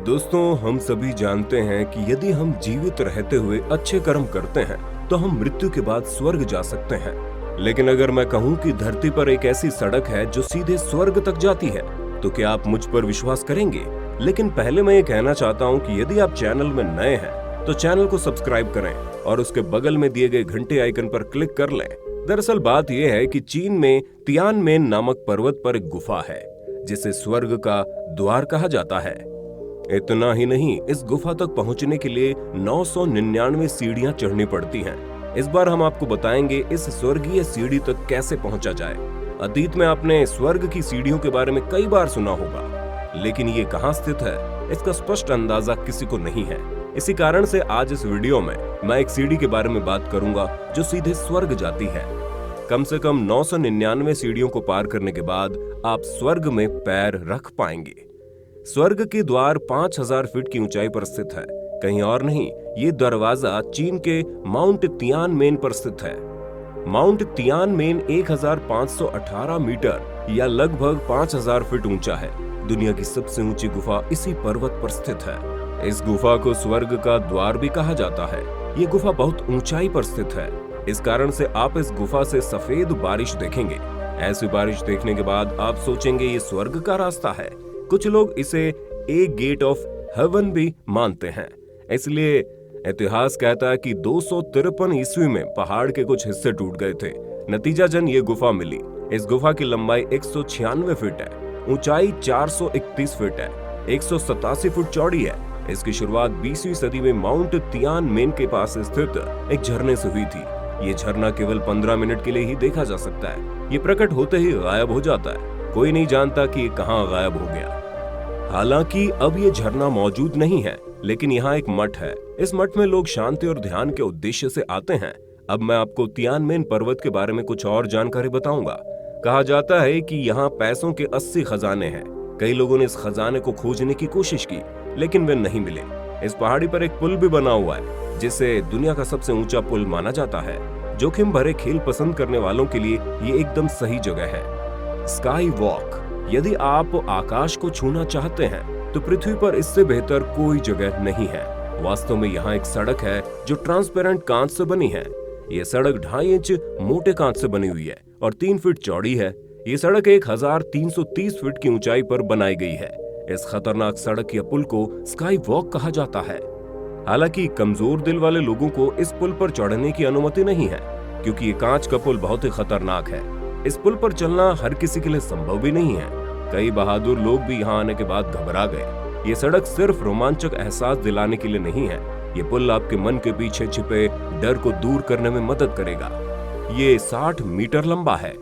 दोस्तों, हम सभी जानते हैं कि यदि हम जीवित रहते हुए अच्छे कर्म करते हैं तो हम मृत्यु के बाद स्वर्ग जा सकते हैं। लेकिन अगर मैं कहूं कि धरती पर एक ऐसी सड़क है जो सीधे स्वर्ग तक जाती है, तो क्या आप मुझ पर विश्वास करेंगे? लेकिन पहले मैं ये कहना चाहता हूं कि यदि आप चैनल में नए हैं तो चैनल को सब्सक्राइब करें और उसके बगल में दिए गए घंटे आइकन पर क्लिक कर लें। दरअसल बात यह है कि चीन में तियानमेन नामक पर्वत पर एक गुफा है जिसे स्वर्ग का द्वार कहा जाता है। इतना ही नहीं, इस गुफा तक पहुंचने के लिए 999 सीढ़ियां चढ़नी पड़ती हैं। इस बार हम आपको बताएंगे इस स्वर्गीय सीढ़ी तक कैसे पहुंचा जाए। अतीत में आपने स्वर्ग की सीढ़ियों के बारे में कई बार सुना होगा, लेकिन ये कहां स्थित है इसका स्पष्ट अंदाजा किसी को नहीं है। इसी कारण से आज इस वीडियो में मैं एक सीढ़ी के बारे में बात करूंगा जो सीधे स्वर्ग जाती है। कम से कम 999 सीढ़ियों को पार करने के बाद आप स्वर्ग में पैर रख पाएंगे। स्वर्ग के द्वार 5000 फीट की ऊंचाई पर स्थित है, कहीं और नहीं। ये दरवाजा चीन के माउंट तियानमेन पर स्थित है। माउंट तियानमेन 1518 मीटर या लगभग 5000 फीट ऊंचा है। दुनिया की सबसे ऊंची गुफा इसी पर्वत पर स्थित है। इस गुफा को स्वर्ग का द्वार भी कहा जाता है। ये गुफा बहुत ऊंचाई पर स्थित है, इस कारण से आप इस गुफा से सफेद बारिश देखेंगे। ऐसी बारिश देखने के बाद आप सोचेंगे ये स्वर्ग का रास्ता है। कुछ लोग इसे ए गेट ऑफ हेवन भी मानते हैं। इसलिए इतिहास कहता है कि 253 ईस्वी में पहाड़ के कुछ हिस्से टूट गए थे। नतीजाजन ये गुफा मिली। इस गुफा की लंबाई 196 फीट है, ऊंचाई 431 फीट है, 187 फुट चौड़ी है। इसकी शुरुआत 20वीं सदी में माउंट तियानमेन के पास स्थित एक झरने से हुई थी। ये झरना केवल 15 मिनट के लिए ही देखा जा सकता है। ये प्रकट होते ही गायब हो जाता है। कोई नहीं जानता कि ये कहां गायब हो गया। हालांकि अब ये झरना मौजूद नहीं है, लेकिन यहाँ एक मठ है। इस मठ में लोग शांति और ध्यान के उद्देश्य से आते हैं। अब मैं आपको तियानमेन पर्वत के बारे में कुछ और जानकारी बताऊंगा। कहा जाता है कि यहाँ पैसों के 80 खजाने हैं। कई लोगों ने इस खजाने को खोजने की कोशिश की, लेकिन वे नहीं मिले। इस पहाड़ी पर एक पुल भी बना हुआ है, जिसे दुनिया का सबसे ऊंचा पुल माना जाता है। जोखिम भरे खेल पसंद करने वालों के लिए ये एकदम सही जगह है। Sky walk. यदि आप आकाश को छूना चाहते हैं तो पृथ्वी पर इससे बेहतर कोई जगह नहीं है। वास्तव में यहाँ एक सड़क है जो ट्रांसपेरेंट कांच से बनी है। ये सड़क 2.5 इंच मोटे कांच से बनी हुई है और 3 फीट चौड़ी है। ये सड़क 1330 फीट की ऊंचाई पर बनाई गई है। इस खतरनाक सड़क या पुल को स्काई वॉक कहा जाता है। हालांकि कमजोर दिल वाले लोगों को इस पुल पर चढ़ने की अनुमति नहीं है, क्योंकि ये कांच का पुल बहुत ही खतरनाक है। इस पुल पर चलना हर किसी के लिए संभव भी नहीं है। कई बहादुर लोग भी यहाँ आने के बाद घबरा गए। ये सड़क सिर्फ रोमांचक एहसास दिलाने के लिए नहीं है। ये पुल आपके मन के पीछे छिपे डर को दूर करने में मदद करेगा। ये 60 मीटर लंबा है।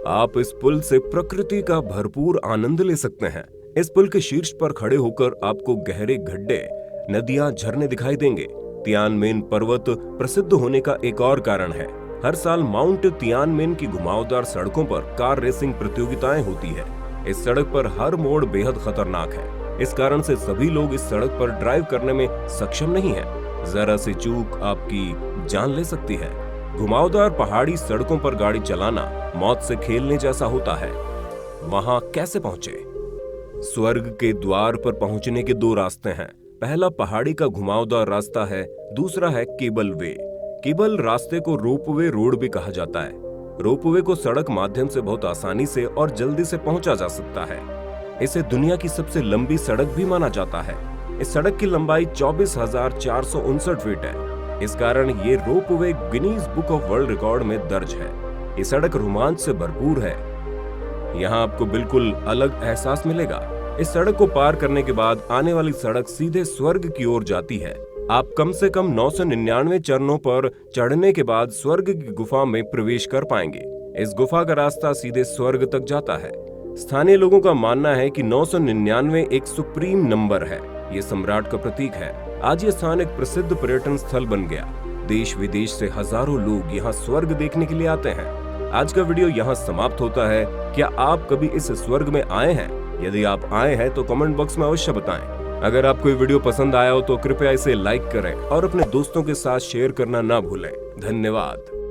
आप इस पुल से प्रकृति का भरपूर आनंद ले सकते हैं। इस पुल के शीर्ष पर खड़े होकर आपको गहरे गड्ढे, नदियां, झरने दिखाई देंगे। तियानमेन पर्वत प्रसिद्ध होने का एक और कारण है। हर साल माउंट तियानमेन की घुमावदार सड़कों पर कार रेसिंग प्रतियोगिताएं होती है। इस सड़क पर हर मोड़ बेहद खतरनाक है। इस कारण से सभी लोग इस सड़क पर ड्राइव करने में सक्षम नहीं है। जरा सी चूक आपकी जान ले सकती है। घुमावदार पहाड़ी सड़कों पर गाड़ी चलाना मौत से खेलने जैसा होता है। वहां कैसे पहुंचे? स्वर्ग के द्वार पर पहुंचने के 2 रास्ते हैं। पहला पहाड़ी का घुमावदार रास्ता है, दूसरा है केबल वे। केबल रास्ते को रोपवे रोड भी कहा जाता है। रोपवे को सड़क माध्यम से बहुत आसानी से और जल्दी से पहुंचा जा सकता है। इसे दुनिया की सबसे लंबी सड़क भी माना जाता है। इस सड़क की लंबाई 24,459 फीट है। इस कारण ये ropeway Guinness book of world record में दर्ज है। ये सड़क रोमांच से भरपूर है। यहाँ आपको बिल्कुल अलग एहसास मिलेगा। इस सड़क को पार करने के बाद आने वाली सड़क सीधे स्वर्ग की ओर जाती है। आप कम से कम 999 चरणों पर चढ़ने के बाद स्वर्ग की गुफा में प्रवेश कर पाएंगे। इस गुफा का रास्ता सीधे स्वर्ग तक जाता है। स्थानीय लोगों का मानना है कि 999 एक सुप्रीम नंबर है। ये सम्राट का प्रतीक है। आज ये स्थान एक प्रसिद्ध पर्यटन स्थल बन गया। देश विदेश से हजारों लोग यहाँ स्वर्ग देखने के लिए आते हैं। आज का वीडियो यहाँ समाप्त होता है। क्या आप कभी इस स्वर्ग में आए हैं? यदि आप आए हैं तो कमेंट बॉक्स में अवश्य बताएं। अगर आपको ये वीडियो पसंद आया हो तो कृपया इसे लाइक करें और अपने दोस्तों के साथ शेयर करना ना भूलें। धन्यवाद।